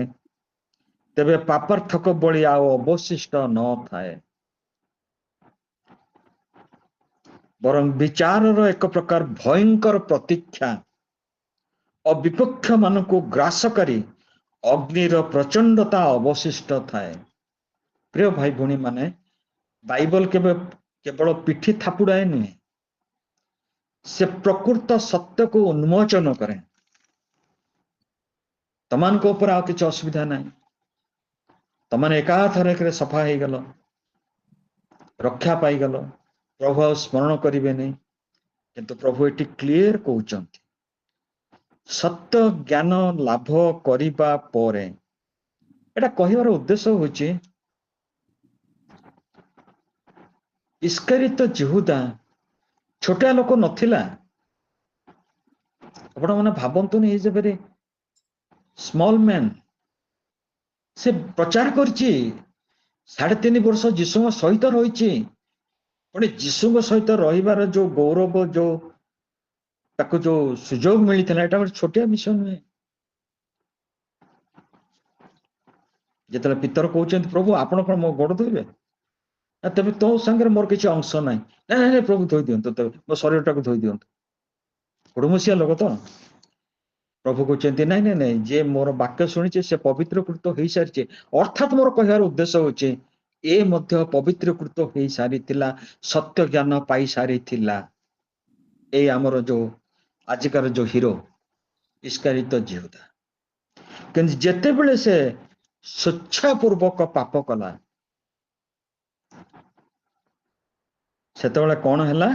ତେବେ ପାପାର୍ଥକ ବଳି ଆଉ ଅବଶିଷ୍ଟ ନଥାଏ। ବରଂ ବିଚାରର ଏକ ପ୍ରକାର ଭୟଙ୍କର ପ୍ରତୀକ୍ଷା ଓ ବିପକ୍ଷ ମାନଙ୍କୁ ଗ୍ରାସକାରୀ ଅଗ୍ନିର ପ୍ରଚଣ୍ଡତା ଅବଶିଷ୍ଟ ଥାଏ। ପ୍ରିୟ ଭାଇ ଭଉଣୀ ମାନେ, ବାଇବଲ କେବଳ ପିଠି ଥାପୁଡ଼ାଏ ନୁହେଁ, ସେ ପ୍ରକୃତ ସତ୍ୟକୁ ଉନ୍ମୋଚନ କରେ। ତମାନଙ୍କ ଉପରେ ଆଉ କିଛି ଅସୁବିଧା ନାହିଁ, ତମାନେ ଏକାଥରକରେ ସଫା ହେଇଗଲ, ରକ୍ଷା ପାଇଗଲ, ପ୍ରଭୁ ଆଉ ସ୍ମରଣ କରିବେନି। କିନ୍ତୁ ପ୍ରଭୁ ଏଠି କ୍ଲିୟର କହୁଛନ୍ତି, ସତ୍ୟ ଜ୍ଞାନ ଲାଭ କରିବା ପରେ, ଏଟା କହିବାର ଉଦ୍ଦେଶ୍ୟ ହଉଛି ଇସ୍କାରିତ ଯିହୁଦା ଛୋଟିଆ ଲୋକ ନଥିଲା। ଆପଣ ମାନେ ଭାବନ୍ତୁନି, is a very small man. ସେ ପ୍ରଚାର କରିଛି, 3.5 ବର୍ଷ ଯୀଶୁଙ୍କ ସହିତ ରହିଛି। ପୁଣି ଯୀଶୁଙ୍କ ସହିତ ରହିବାର ଯୋଉ ଗୌରବ, ଯୋଉ ତାକୁ ଯୋଉ ସୁଯୋଗ ମିଳିଥିଲା, ଏଟା ଗୋଟେ ଛୋଟିଆ ବିଷୟ ନୁହେଁ। ଯେତେବେଳେ ପିତର କହୁଛନ୍ତି, ପ୍ରଭୁ ଆପଣ କଣ ମୋ ଗୋଡ ଧୋଇବେ? ତେବେ ତୋ ସାଙ୍ଗରେ ମୋର କିଛି ଅଂଶ ନାହିଁ। ନାଇଁ ପ୍ରଭୁ ଧୋଇ ଦିଅନ୍ତୁ, ମୋ ଶରୀରଟାକୁ ଧୋଇ ଦିଅନ୍ତୁ। କୁଡ଼ୁମସିଆ ଲୋକ ତ। ପ୍ରଭୁ କହୁଛନ୍ତି ନାଇଁ ନାଇଁ ନାଇଁ, ଯିଏ ମୋର ବାକ୍ୟ ଶୁଣିଛି ସେ ପବିତ୍ରକୃତ ହେଇସାରିଛି। ଅର୍ଥାତ୍ ମୋର କହିବାର ଉଦ୍ଦେଶ୍ୟ ହଉଛି, ଏ ମଧ୍ୟ ପବିତ୍ରକୃତ ହେଇସାରିଥିଲା, ସତ୍ୟ ଜ୍ଞାନ ପାଇ ସାରିଥିଲା। ଏଇ ଆମର ଯୋଉ ଆଜିକାର ଯୋଉ ହିରୋ ଇସ୍କାରିତ ଯିହୁଦା। କିନ୍ତୁ ଯେତେବେଳେ ସେ ସ୍ୱଚ୍ଛାପୂର୍ବକ ପାପ କଲା, ସେତେବେଳେ କଣ ହେଲା?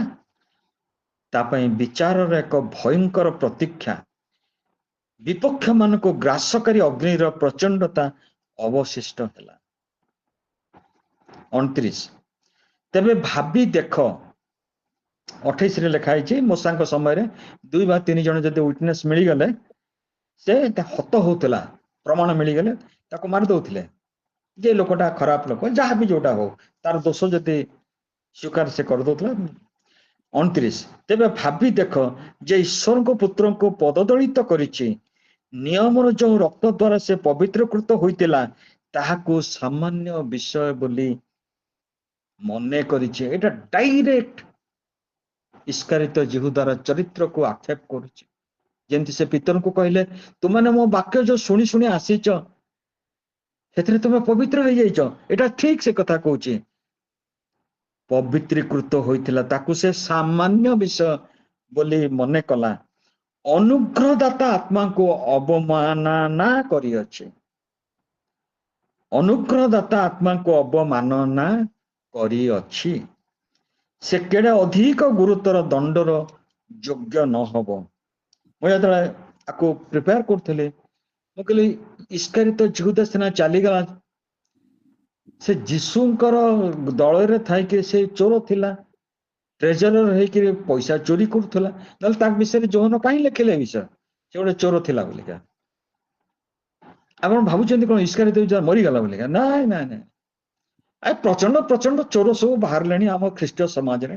ତା ପାଇଁ ବିଚାରର ଏକ ଭୟଙ୍କର ପ୍ରତୀକ୍ଷା, ବିପକ୍ଷ ମାନଙ୍କୁ ଗ୍ରାସକାରୀ ଅଗ୍ନିର ପ୍ରଚଣ୍ଡତା ଅବଶିଷ୍ଟ ହେଲା। 29, ତେବେ ଭାବି ଦେଖ, 28ରେ ଲେଖା ହେଇଛି, ମୋସାଙ୍କ ସମୟରେ 2 ବା 3 ଜଣ ଯଦି ୱିଟନେସ୍ ମିଳିଗଲେ, ସେ ହତ ହଉଥିଲା, ପ୍ରମାଣ ମିଳିଗଲେ ତାକୁ ମାରି ଦଉଥିଲେ। ଯେ ଲୋକଟା ଖରାପ ଲୋକ, ଯାହା ବି ଯୋଉଟା ହଉ, ତାର ଦୋଷ ଯଦି ସ୍ୱୀକାର ସେ କରିଦଉଥିଲା। 29, ତେବେ ଭାବି ଦେଖ ଯେ ଈଶ୍ୱରଙ୍କ ପୁତ୍ରଙ୍କୁ ପଦଦଳିତ କରିଛି, ନିୟମର ଯୋଉ ରକ୍ତ ଦ୍ୱାରା ସେ ପବିତ୍ରକୃତ ହୋଇଥିଲା, ତାହାକୁ ସାମାନ୍ୟ ବିଷୟ ବୋଲି ମନେ କରିଛି। ଏଇଟା ଡାଇରେକ୍ଟ ଇସ୍କାରିତ ଯିହୁଦାର ଚରିତ୍ରକୁ ଆକ୍ଷେପ କରୁଛି। ଯେମିତି ସେ ପିତରଙ୍କୁ କହିଲେ, ତୁମାନେ ମୋ ବାକ୍ୟ ଯୋଉ ଶୁଣି ଶୁଣି ଆସିଛ, ସେଥିରେ ତୁମେ ପବିତ୍ର ହେଇଯାଇଛ। ଏଇଟା ଠିକ ସେ କଥା କହୁଛି, ପବିତ୍ରୀକୃତ ହୋଇଥିଲା, ତାକୁ ସେ ସାମାନ୍ୟ ବିଷୟ ବୋଲି ମନେ କଲା। ଅନୁଗ୍ରହଦାତା ଆତ୍ମାଙ୍କୁ ଅବମାନନା କରିଅଛି। ଅନୁଗ୍ରହଦାତା ଆତ୍ମାଙ୍କୁ ଅବମାନନା କରିଅଛି। ସେ କେଡ଼େ ଅଧିକ ଗୁରୁତର ଦଣ୍ଡର ଯୋଗ୍ୟ ନହବ। ମୁଁ ଯେତେବେଳେ ଆକୁ ପ୍ରିପେୟାର କରୁଥିଲି, ମୁଁ କହିଲି ଇସ୍କାରିତ ଯିହୁଦା ସିନା ଚାଲିଗଲା, ସେ ଯୀଶୁଙ୍କର ଦଳରେ ଥାଇକି ସେ ଚୋର ଥିଲା, ଟ୍ରେଜରର ହେଇକି ପଇସା ଚୋରି କରୁଥିଲା। ନହେଲେ ତା ବିଷୟରେ ଯୋହନ କାହିଁ ଲେଖିଲେ ବିଷୟ? ସେ ଗୋଟେ ଚୋର ଥିଲା ବୋଲିକା। ଆପଣ ଭାବୁଛନ୍ତି କଣ ଇସ୍କାରିତ ଯିହୁଦା ମରିଗଲା ବୋଲିକା? ନାଇଁ ନାଇଁ ନାଇଁ, ପ୍ରଚଣ୍ଡ ପ୍ରଚଣ୍ଡ ଚୋର ସବୁ ବାହାରିଲେଣି ଆମ ଖ୍ରୀଷ୍ଟୀୟ ସମାଜରେ।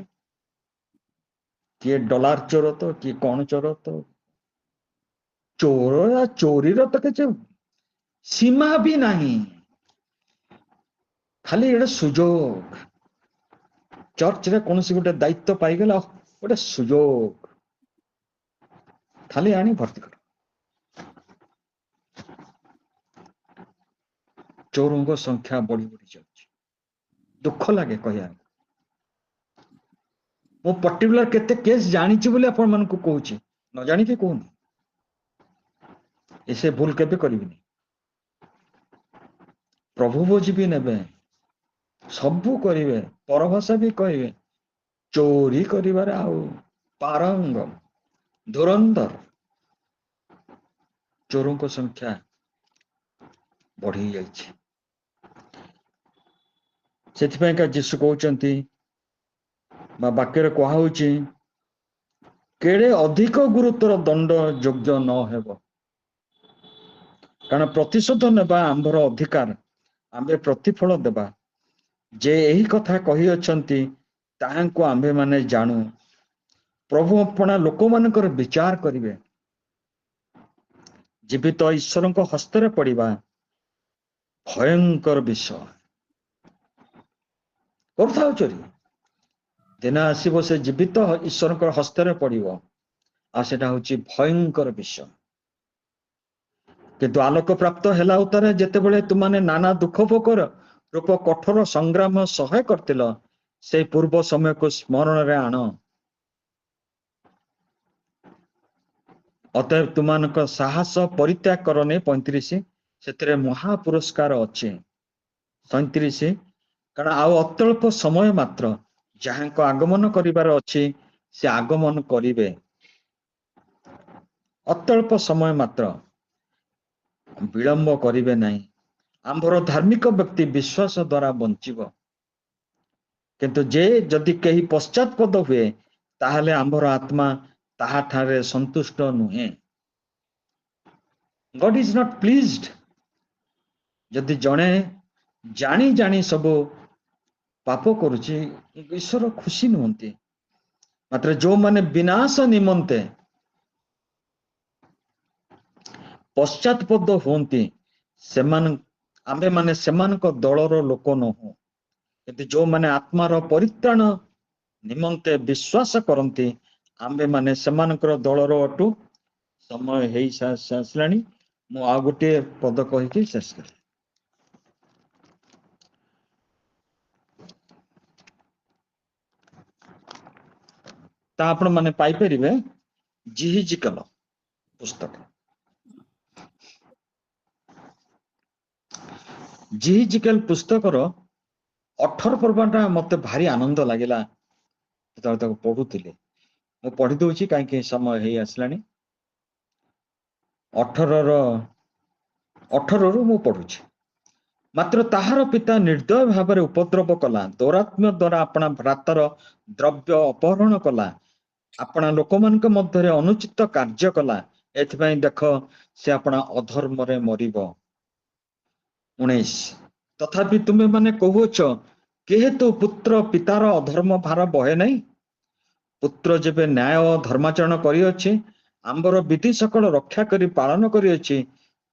କିଏ ଡଲାର ଚୋର ତ, କିଏ କଣ ଚୋର ତ। ଚୋରୀର ତ କିଛି ସୀମା ବି ନାହିଁ। ଖାଲି ଗୋଟେ ସୁଯୋଗ, ଚର୍ଚ୍ଚରେ କୌଣସି ଗୋଟେ ଦାୟିତ୍ୱ ପାଇଗଲା, ଗୋଟେ ସୁଯୋଗ, ଖାଲି ଆଣି ଭର୍ତ୍ତି କର। ଚୋରଙ୍କ ସଂଖ୍ୟା ବଢି ବଢି ଯାଉଛି। ଦୁଃଖ ଲାଗେ କହିବା। ମୁଁ ପର୍ଟିକୁଲାର କେତେ କେସ୍ ଜାଣିଛି ବୋଲି ଆପଣ ମାନଙ୍କୁ କହୁଛି, ନ ଜାଣିକି କହୁନି। ସେ ଭୁଲ କେବେ କରିବିନି। ପ୍ରଭୁ ଭୋଜି ବି ନେବେ, ସବୁ କରିବେ, ପରଭାଷା ବି କହିବେ, ଚୋରି କରିବାରେ ଆଉ ପାରଙ୍ଗମ, ଧୁରନ୍ଧର। ଚୋରଙ୍କ ସଂଖ୍ୟା ବଢି ଯାଇଛି। ସେଥିପାଇଁକା ଯୀଶୁ କହୁଛନ୍ତି, ବା ବାକ୍ୟରେ କୁହାହଉଛି, କେଡ଼େ ଅଧିକ ଗୁରୁତର ଦଣ୍ଡ ଯୋଗ୍ୟ ନହେବ। କାରଣ ପ୍ରତିଶୋଧ ନେବା ଆମ୍ଭର ଅଧିକାର, ଆମ୍ଭେ ପ୍ରତିଫଳ ଦେବା। ଯେ ଏହି କଥା କହିଅଛନ୍ତି ତାହାଙ୍କୁ ଆମ୍ଭେମାନେ ଜାଣୁ। ପ୍ରଭୁ ଆପଣା ଲୋକମାନଙ୍କର ବିଚାର କରିବେ। ଜୀବିତ ଈଶ୍ୱରଙ୍କ ହସ୍ତରେ ପଡ଼ିବା ଭୟଙ୍କର ବିଷୟ। କରୁଥାଉ ଚୋରି, ଦିନ ଆସିବ ସେ ଜୀବିତ ଈଶ୍ୱରଙ୍କ ହସ୍ତରେ ପଡ଼ିବ, ଆଉ ସେଟା ହଉଛି ଭୟଙ୍କର ବିଷୟ। କିନ୍ତୁ ଆଲୋକ ପ୍ରାପ୍ତ ହେଲା ଉତ୍ତାରେ ଯେତେବେଳେ ତୁମାନେ ନାନା ଦୁଃଖ ଭୋଗର ରୂପ କଠୋର ସଂଗ୍ରାମ ସହ୍ୟ କରିଥିଲ, ସେଇ ପୂର୍ବ ସମୟକୁ ସ୍ମରଣରେ ଆଣ। ଅତଏବ ତୁମାନଙ୍କ ସାହସ ପରିତ୍ୟାଗ କରନି। 35, ସେଥିରେ ମହା ପୁରସ୍କାର ଅଛି। 37, କାରଣ ଆଉ ଅତ୍ୟଳ୍ପ ସମୟ ମାତ୍ର, ଯାହାଙ୍କ ଆଗମନ କରିବାର ଅଛି ସେ ଆଗମନ କରିବେ। ଅତ୍ୟଳ୍ପ ସମୟ ମାତ୍ର, ବିଳମ୍ବ କରିବେ ନାହିଁ। ଆମ୍ଭର ଧାର୍ମିକ ବ୍ୟକ୍ତି ବିଶ୍ୱାସ ଦ୍ୱାରା ବଞ୍ଚିବ। କିନ୍ତୁ ଯେ ଯଦି କେହି ପଶ୍ଚାତପଦ ହୁଏ, ତାହେଲେ ଆମ୍ଭର ଆତ୍ମା ତାହାଠାରେ ସନ୍ତୁଷ୍ଟ ନୁହେଁ। God is not pleased। ଯଦି ଜଣେ ଜାଣି ଜାଣି ସବୁ ପାପ କରୁଛି, ଈଶ୍ୱର ଖୁସି ନୁହନ୍ତି। ମାତ୍ର ଯୋଉମାନେ ବିନାଶ ନିମନ୍ତେ ପଶ୍ଚାତପଦ ହୁଅନ୍ତି, ଆମ୍ଭେମାନେ ସେମାନଙ୍କ ଦଳର ଲୋକ ନୋହୁଁ। କିନ୍ତୁ ଯୋଉମାନେ ଆତ୍ମାର ପରିତ୍ରାଣ ନିମନ୍ତେ ବିଶ୍ୱାସ କରନ୍ତି, ଆମ୍ଭେମାନେ ସେମାନଙ୍କର ଦଳର ଅଟୁ। ସମୟ ହେଇ ଆସିଲାଣି, ମୁଁ ଆଉ ଗୋଟିଏ ପଦ କହିକି ଶେଷ କରେ। ତା ଆପଣ ମାନେ ପାଇପାରିବେ ଜିହିଜିକେଲ ପୁସ୍ତକ। ଜିହିଜିକେଲ ପୁସ୍ତକର 18 ପର୍ବଟା ମତେ ଭାରି ଆନନ୍ଦ ଲାଗିଲା ଯେତେବେଳେ ତାକୁ ପଢୁଥିଲି। ମୁଁ ପଢି ଦଉଛି କାହିଁକି ସମୟ ହେଇ ଆସିଲାଣି। 18ରୁ ମୁଁ ପଢୁଛି। ମାତ୍ର ତାହାର ପିତା ନିର୍ଦ୍ଦୟ ଭାବରେ ଉପଦ୍ରବ କଲା, ଦୌରାତ୍ମ୍ୟ ଦ୍ୱାରା ଆପଣା ଭ୍ରାତାର ଦ୍ରବ୍ୟ ଅପହରଣ କଲା, ଆପଣା ଲୋକମାନଙ୍କ ମଧ୍ୟରେ ଅନୁଚିତ କାର୍ଯ୍ୟ କଲା। ଏଥିପାଇଁ ଦେଖ ସେ ଆପଣା ଅଧର୍ମରେ ମରିବ। 19, ତଥାପି ତୁମେ ମାନେ କହୁଅଛ, କେହେତୁ ପୁତ୍ର ପିତାର ଅଧର୍ମ ଭାର ବହେ ନାହିଁ। ପୁତ୍ର ଯେବେ ନ୍ୟାୟ ଧର୍ମାଚରଣ କରିଅଛି, ଆମ୍ଭର ବିଧି ସକଳ ରକ୍ଷା କରି ପାଳନ କରିଅଛି,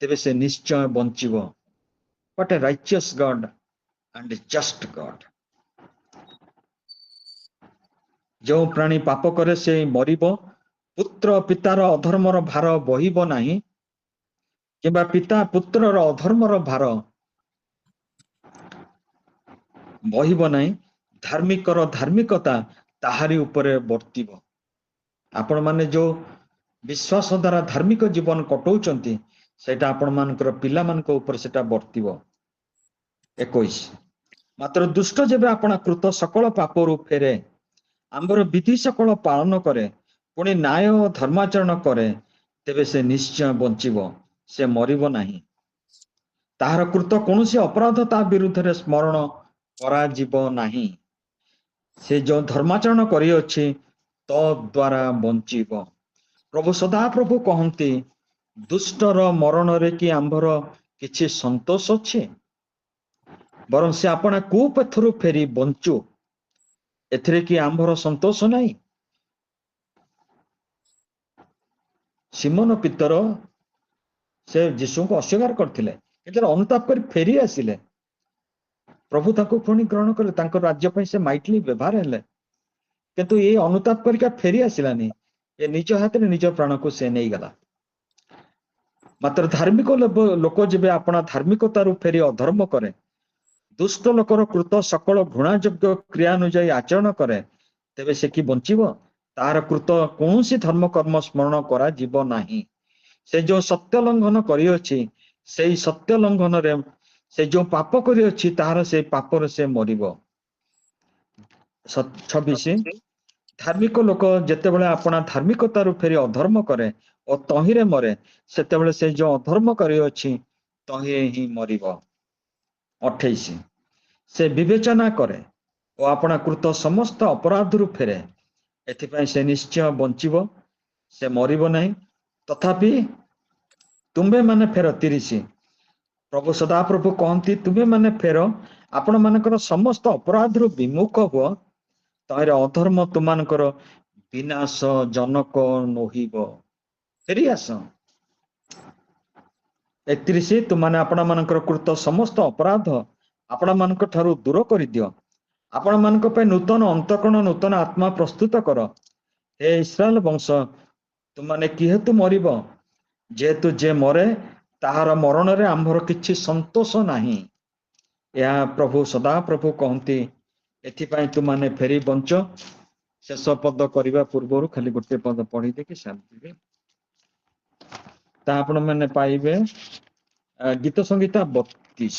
ତେବେ ସେ ନିଶ୍ଚୟ ବଞ୍ଚିବ। What a righteous God and a just God। ଯେଉଁ ପ୍ରାଣୀ ପାପ କରେ ସେ ମରିବ। ପୁତ୍ର ପିତାର ଅଧର୍ମର ଭାର ବହିବ ନାହିଁ, କିମ୍ବା ପିତା ପୁତ୍ରର ଅଧର୍ମର ଭାର ବହିବ ନାହିଁ। ଧାର୍ମିକର ଧାର୍ମିକତା ତାହାରି ଉପରେ ବର୍ତ୍ତିବ। ଆପଣମାନେ ଯୋଉ ବିଶ୍ୱାସ ଦ୍ୱାରା ଧାର୍ମିକ ଜୀବନ କଟଉଛନ୍ତି, ସେଇଟା ଆପଣମାନଙ୍କର ପିଲାମାନଙ୍କ ଉପରେ ସେଟା ବର୍ତ୍ତିବ। 21, ମାତ୍ର ଦୁଷ୍ଟ ଯେବେ ଆପଣା କୃତ ସକଳ ପାପରୁ ଫେରେ, ଆମ୍ଭର ବିଧି ସକଳ ପାଳନ କରେ, ପୁଣି ନ୍ୟାୟ ଓ ଧର୍ମାଚରଣ କରେ, ତେବେ ସେ ନିଶ୍ଚୟ ବଞ୍ଚିବ, ସେ ମରିବ ନାହିଁ। ତାହାର କୃତ କୌଣସି ଅପରାଧ ତା ବିରୁଦ୍ଧରେ ସ୍ମରଣ କରାଯିବ ନାହିଁ। ସେ ଯେଉଁ ଧର୍ମାଚରଣ କରିଅଛି ତଦ୍ୱାରା ବଞ୍ଚିବ। ପ୍ରଭୁ ସଦାପ୍ରଭୁ କହନ୍ତି, ଦୁଷ୍ଟର ମରଣରେ କି ଆମ୍ଭର କିଛି ସନ୍ତୋଷ ଅଛି? ବରଂ ସେ ଆପଣା କୁପଥରୁ ଫେରି ବଞ୍ଚୁ, ଏଥିରେ କି ଆମ୍ଭର ସନ୍ତୋଷ ନାହିଁ? ସିମୋନ ପିତର ସେ ଯୀଶୁଙ୍କୁ ଅସ୍ୱୀକାର କରିଥିଲେ, କିନ୍ତୁ ଅନୁତାପ କରି ଫେରି ଆସିଲେ। ପ୍ରଭୁ ତାଙ୍କୁ ପୁଣି ଗ୍ରହଣ କଲେ, ତାଙ୍କ ରାଜ୍ୟ ପାଇଁ ସେ ମାଇଟଲି ବ୍ୟବହାର ହେଲେ। କିନ୍ତୁ ଏ ଅନୁତାପ କରିକା ଫେରି ଆସିଲାନି, ଏ ନିଜ ହାତରେ ନିଜ ପ୍ରାଣକୁ ସେ ନେଇଗଲା। ମାତ୍ର ଧାର୍ମିକ ଲୋକ ଯେବେ ଆପଣା ଧାର୍ମିକତାରୁ ଫେରି ଅଧର୍ମ କରେ, ଦୁଷ୍ଟ ଲୋକର କୃତ ସକଳ ଘୃଣାଯୋଗ୍ୟ କ୍ରିୟା ଅନୁଯାୟୀ ଆଚରଣ କରେ, ତେବେ ସେ କି ବଞ୍ଚିବ? ତାହାର କୃତ କୌଣସି ଧର୍ମ କର୍ମ ସ୍ମରଣ କରାଯିବ ନାହିଁ। ସେ ଯୋଉ ସତ୍ୟ ଲଙ୍ଘନ କରିଅଛି, ସେଇ ସତ୍ୟ ଲଙ୍ଘନରେ ସେ ଯୋଉ ପାପ କରିଅଛି, ତାହାର ସେଇ ପାପରେ ସେ ମରିବ। 26, ଧାର୍ମିକ ଲୋକ ଯେତେବେଳେ ଆପଣା ଧାର୍ମିକତାରୁ ଫେରି ଅଧର୍ମ କରେ ଓ ତହିଁରେ ମରେ, ସେତେବେଳେ ସେ ଯୋଉ ଅଧର୍ମ କରିଅଛି ତହିଁରେ ହିଁ ମରିବ। 28, ସେ ବିବେଚନା କରେ ଓ ଆପଣା କୃତ ସମସ୍ତ ଅପରାଧରୁ ଫେରେ, ଏଥିପାଇଁ ସେ ନିଶ୍ଚୟ ବଞ୍ଚିବ, ସେ ମରିବ ନାହିଁ। ତଥାପି ତୁମ୍ଭେ ମାନେ ଫେର। 30, प्रभु सदाप्रभु कहती तुम्हें माने फेर आपण मानकर समस्त अपराध विमुख हुआ तार अधर्म तुमकर विनाश जनक नोहिब फेरी आस 31 तुमने आपण मानकर कृत समस्त अपराध आपण मानक ठारू दूर कर दियो आपण मानक पे नूतन अंतकरण नूतन आत्मा प्रस्तुत कर हे इस्राएल वंश तुमने किहेतु मरिब जेहेतु जे मरे ताहार मरण रे आंभर किछि संतोष नाही या प्रभु सदा प्रभु कहती एथिपाई तुमने फेरी बंच शेष पद करने पूर्व खाली गोटे पद पढ़ी देखि सारी आपण मैंने पाइबे गीत संगीता 32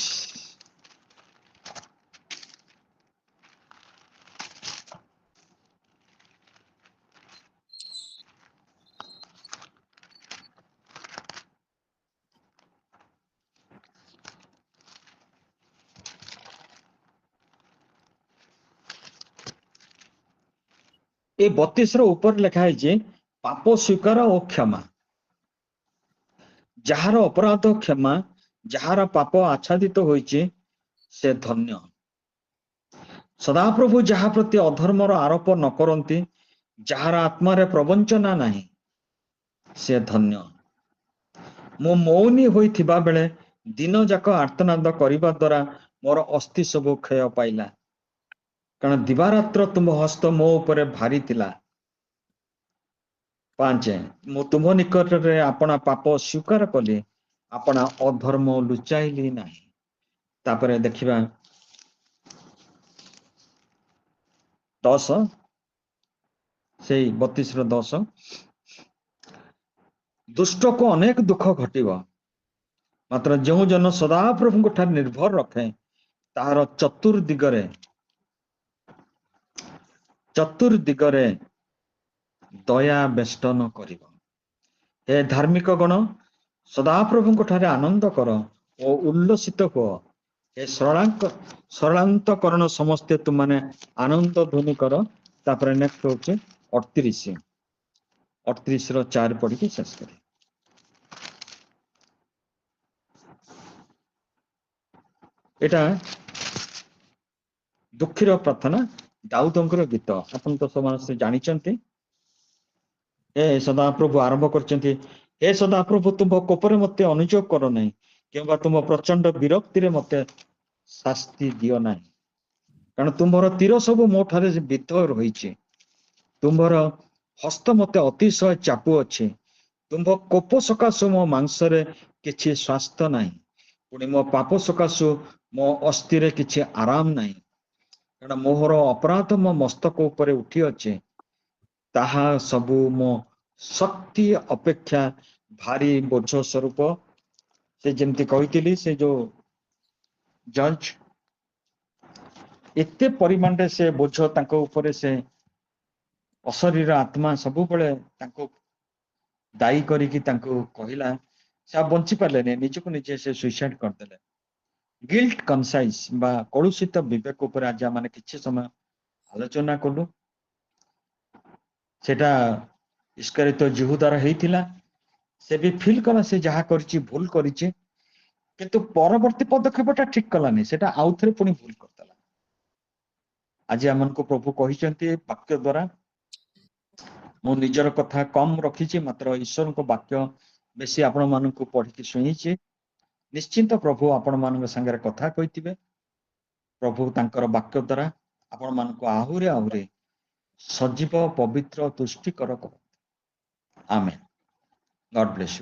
ये 32 ऊपर लिखा है पाप स्वीकार और क्षमा जार अपराध क्षमा जार पाप आच्छादित होइचे से धन्य सदाप्रभु जहा प्रति अधर्मर आरोप न करती जार आत्मार प्रवंचना नहीं से धन्य मो मौनी होइथिबा बेले दिन जाक आर्तनाद करने द्वारा मोर अस्थि सब क्षय पाइला कारण दिवारात्र तुम हस्त मो उपरे भारी थिला 5 मु तुम निकट रे अपना पाप स्वीकार कली अपना अधर्म लुचाइली नहीं तापरे देखिबा 10 से 32 रो 10 दुष्ट को अनेक दुख घटिब मात्र जो जन सदा प्रभु ठार निर्भर रखे तार चतुर्दिगरे दया बेष्टन करिब हे धार्मिक गण सदाप्रभु ठारे आनंद कर ओ उल्लसित हो हे सरलांतकरण समस्ते तुमने आनंद ध्वनि कर तापर नेक्स्ट होचे 38 रो 4 पढ़ी के शेष करें एटा दुखीर प्रार्थना दाऊदंकर गीत अपन तो समस्त जानिचंती हे सदाप्रभु आरंभ करचंती हे सदाप्रभु तुम कोपरे मते अनुयोग कर नहीं किंबा तुम प्रचंड विरक्ति रे मते शास्ति दियो नहीं कारण तुम्हार तीर सब मो ठारे विद्ध रही तुम्हार हस्त मते अतिशय चापु अच्छे तुम कोप सकाशु मो मांसरे किछि स्वास्थ्य नहीं पुणी मो पाप सकाशु मो अस्थिरे किछि आराम नहीं कारण मोहर अपराध मो मस्तक उपरे उठी अच्छे ताहा सबु मो शक्ति अपेक्षा भारी बोझ स्वरूप से जमती कही से जो जज एते परिमाण से बोझ तांको उपरे से अशरीर आत्मा सबु बेले तांको दायी करिकी तांको कहिला से बंची पारे निजको निजे से सुइसाइड करदेले गिल्ट कनसाइस बा कलुषित विवेक उपर आज माने किछि समय आलोचना कलु सेटा इस्करित जिहुदार हेइथिला से भी फील कला से जहा करछि भूल करिछि किंतु परवर्ती पदक्षेपटा ठीक कलानी सेटा आउथरे पुनी भूल करतला आज हमन को प्रभु कहिसंती वाक्य द्वारा मो निजर कथा कम रखिछि मात्र ईश्वर को वाक्य बेसी आपण मानन को पढ़ी के सुनिछि निश्चिंत प्रभु आपण मानन संगे कथा कहिथिबे प्रभु तांकर वाक्य द्वारा आपण मान को आहुरे आहुरे सजीव पवित्र तुष्टिकर कर आमेन गॉड ब्लेस यू।